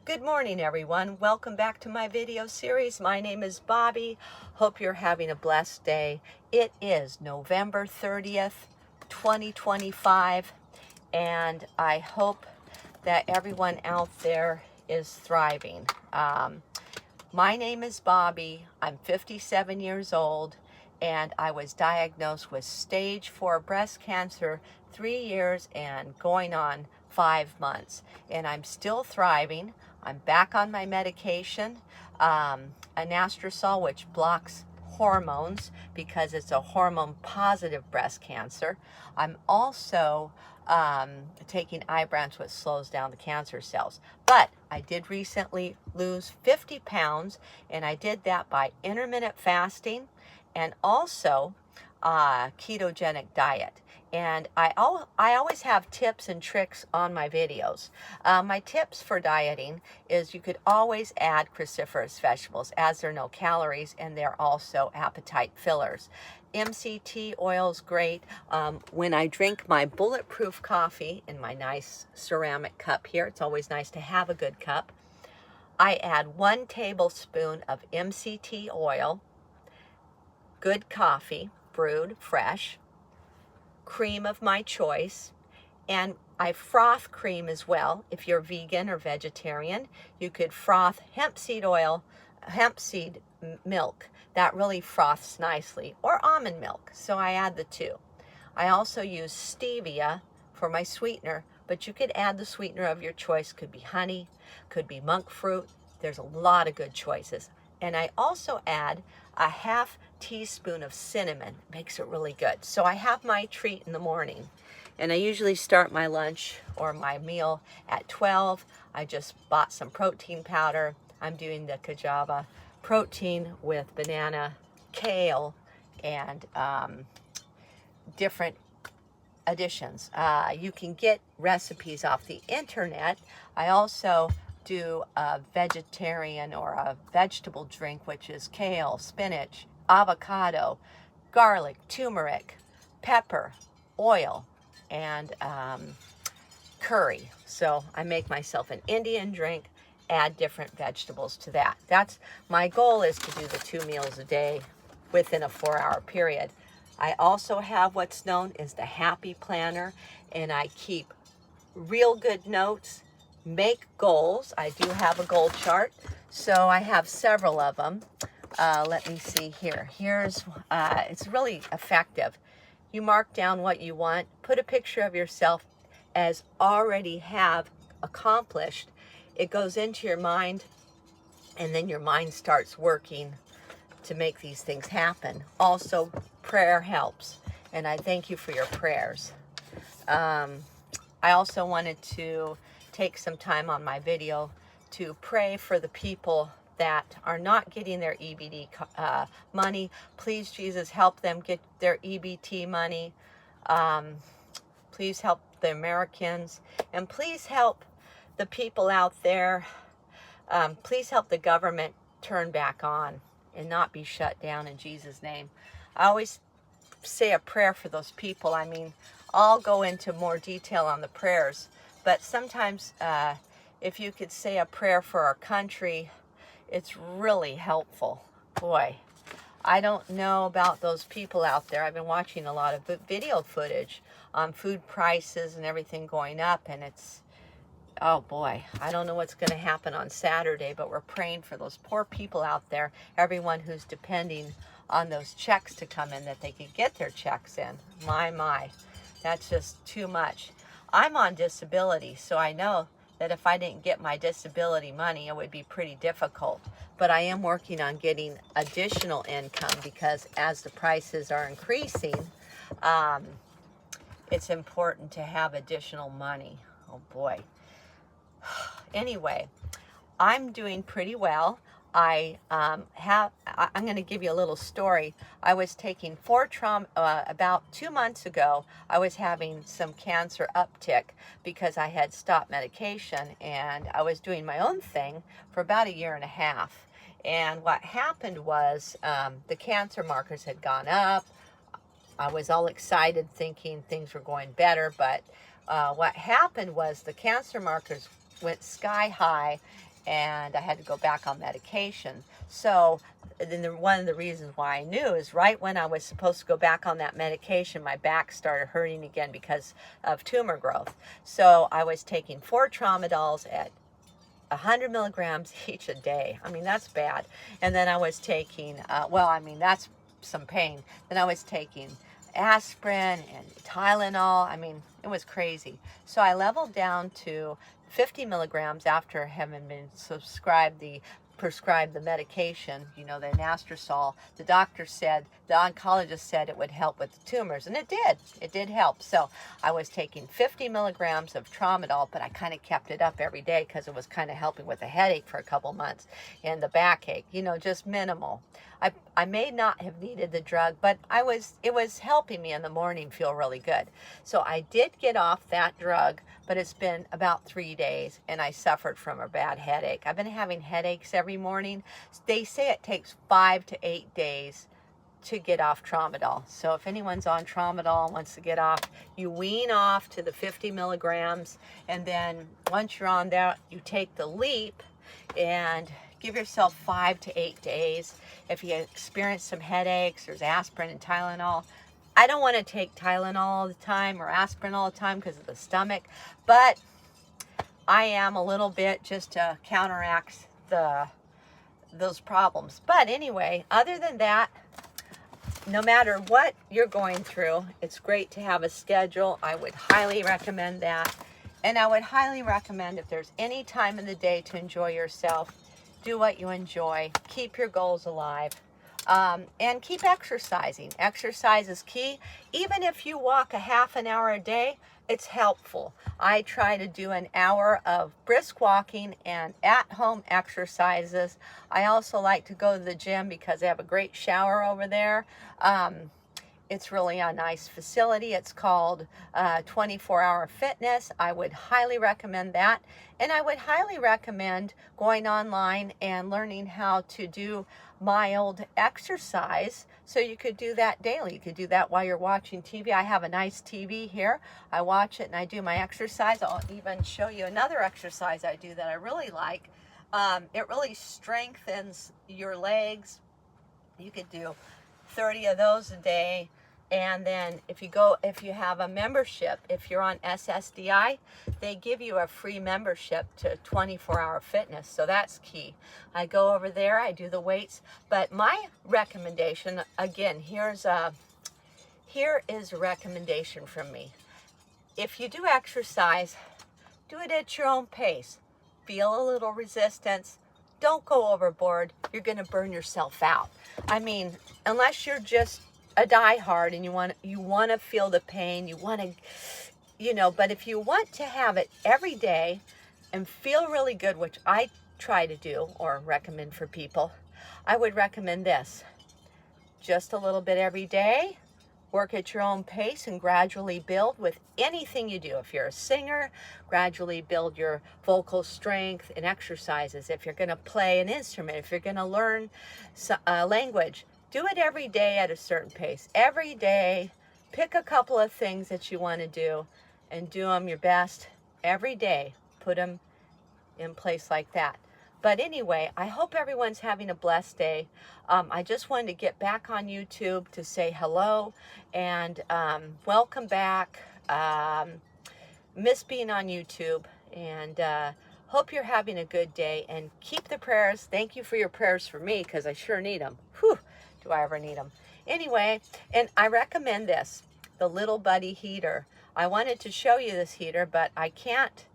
Good morning, everyone. Welcome back to my video series. My name is Bobby. Hope you're having a blessed day. It is November 30th, 2025, and I hope that everyone out there is thriving. My name is Bobby. I'm 57 years old, and I was diagnosed with stage 4 breast cancer 3 years and going on 5 months. And I'm still thriving. I'm back on my medication, anastrozole, which blocks hormones because it's a hormone positive breast cancer. I'm also taking Ibrance, which slows down the cancer cells. But I did recently lose 50 pounds, and I did that by intermittent fasting and also ketogenic diet. And I always have tips and tricks on my videos. My tips for dieting is you could always add cruciferous vegetables, as there are no calories and they're also appetite fillers. MCT oil is great. When I drink my bulletproof coffee in my nice ceramic cup here, it's always nice to have a good cup, I add 1 tablespoon of MCT oil, good coffee, brewed fresh, cream of my choice, and I froth cream as well. If you're vegan or vegetarian, you could froth hemp seed oil, hemp seed milk. That really froths nicely, or almond milk. So I add the two. I also use stevia for my sweetener, but you could add the sweetener of your choice. Could be honey, could be monk fruit. There's a lot of good choices. And I also add a half teaspoon of cinnamon. Makes it really good. So I have my treat in the morning, and I usually start my lunch or my meal at 12. I just bought some protein powder. I'm doing the Kajava protein with banana, kale, and different additions. You can get recipes off the internet. I also do a vegetarian or a vegetable drink, which is kale, spinach, avocado, garlic, turmeric, pepper, oil, and curry. So I make myself an Indian drink, add different vegetables to that. That's my goal, is to do the 2 meals a day within a 4-hour period. I also have what's known as the Happy Planner, and I keep real good notes, make goals. I do have a goal chart, so I have several of them. Let me see here. It's really effective. You mark down what you want, put a picture of yourself as already have accomplished. It goes into your mind, and then your mind starts working to make these things happen. Also, prayer helps, and I thank you for your prayers. I also wanted to take some time on my video to pray for the people that are not getting their EBT money. Please, Jesus, help them get their EBT money. Please help the Americans, and please help the people out there. Please help the government turn back on and not be shut down, in Jesus' name. I always say a prayer for those people. I mean, I'll go into more detail on the prayers, but sometimes if you could say a prayer for our country, it's really helpful. Boy, I don't know about those people out there. I've been watching a lot of video footage on food prices and everything going up, and it's, oh boy, I don't know what's going to happen on Saturday, but we're praying for those poor people out there, everyone who's depending on those checks to come in, that they could get their checks in. My, that's just too much. I'm on disability, so I know that if I didn't get my disability money, it would be pretty difficult. But I am working on getting additional income, because as the prices are increasing, it's important to have additional money. Oh boy. Anyway, I'm doing pretty well. I'm going to give you a little story. I was taking about 2 months ago. I was having some cancer uptick because I had stopped medication, and I was doing my own thing for about 1.5 years. And what happened was the cancer markers had gone up. I was all excited thinking things were going better, but what happened was the cancer markers went sky high, and I had to go back on medication. So then one of the reasons why I knew is right when I was supposed to go back on that medication, my back started hurting again because of tumor growth. So I was taking 4 Tramadols at 100 milligrams each a day. I mean, that's bad. And then I was taking, that's some pain. Then I was taking aspirin and Tylenol. I mean, it was crazy. So I leveled down to 50 milligrams after having been prescribed the medication, the anastrozole. The doctor said, the oncologist said it would help with the tumors, and it did. It did help. So I was taking 50 milligrams of Tramadol, but I kind of kept it up every day because it was kind of helping with the headache for a couple months and the backache, just minimal. I may not have needed the drug, but it was helping me in the morning feel really good. So I did get off that drug, but it's been about 3 days, and I suffered from a bad headache. I've been having headaches every morning. They say it takes 5 to 8 days to get off Tramadol. So if anyone's on Tramadol and wants to get off, you wean off to the 50 milligrams, and then once you're on that, you take the leap and give yourself 5 to 8 days. If you experience some headaches, there's aspirin and Tylenol. I don't want to take Tylenol all the time or aspirin all the time because of the stomach, but I am a little bit just to counteract those problems. But anyway, other than that, no matter what you're going through, it's great to have a schedule. I would highly recommend that. And I would highly recommend, if there's any time in the day to enjoy yourself, do what you enjoy, keep your goals alive, and keep exercising. Exercise is key. Even if you walk a half an hour a day, it's helpful. I try to do an hour of brisk walking and at-home exercises. I also like to go to the gym because they have a great shower over there. It's really a nice facility. It's called 24-Hour Fitness. I would highly recommend that. And I would highly recommend going online and learning how to do mild exercise, so you could do that daily. You could do that while you're watching TV. I have a nice TV here. I watch it and I do my exercise. I'll even show you another exercise I do that I really like. It really strengthens your legs. You could do 30 of those a day. And then if you have a membership, if you're on SSDI, they give you a free membership to 24-Hour Fitness. So that's key. I go over there, I do the weights. But my recommendation, again, here is a recommendation from me. If you do exercise, do it at your own pace. Feel a little resistance. Don't go overboard. You're going to burn yourself out. I mean, unless you're just a diehard and you want to feel the pain, you want to, but if you want to have it every day and feel really good, which I try to do or recommend for people, I would recommend this. Just a little bit every day. Work at your own pace and gradually build with anything you do. If you're a singer, gradually build your vocal strength and exercises. If you're going to play an instrument, if you're going to learn a language, do it every day at a certain pace. Every day, pick a couple of things that you want to do and do them your best every day. Put them in place like that. But anyway, I hope everyone's having a blessed day. I just wanted to get back on YouTube to say hello and welcome back. Miss being on YouTube, and hope you're having a good day, and keep the prayers. Thank you for your prayers for me, because I sure need them. Whew. Do I ever need them? Anyway, and I recommend this, the Little Buddy heater. I wanted to show you this heater, but I can't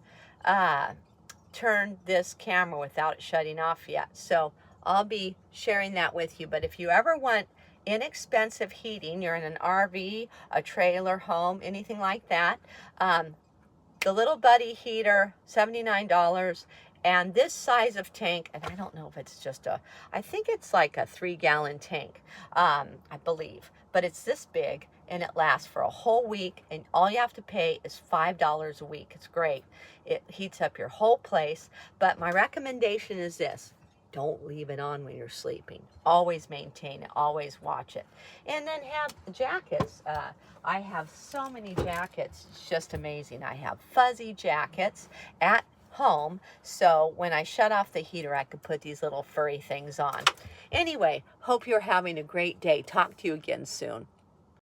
turn this camera without it shutting off yet. So I'll be sharing that with you. But if you ever want inexpensive heating, you're in an RV, a trailer home, anything like that, the Little Buddy heater, $79. And this size of tank, and I don't know if it's just I think it's like a 3-gallon tank, I believe. But it's this big, and it lasts for a whole week, and all you have to pay is $5 a week. It's great. It heats up your whole place. But my recommendation is this. Don't leave it on when you're sleeping. Always maintain it. Always watch it. And then have jackets. I have so many jackets. It's just amazing. I have fuzzy jackets at home, so when I shut off the heater, I could put these little furry things on. Anyway, hope you're having a great day. Talk to you again soon.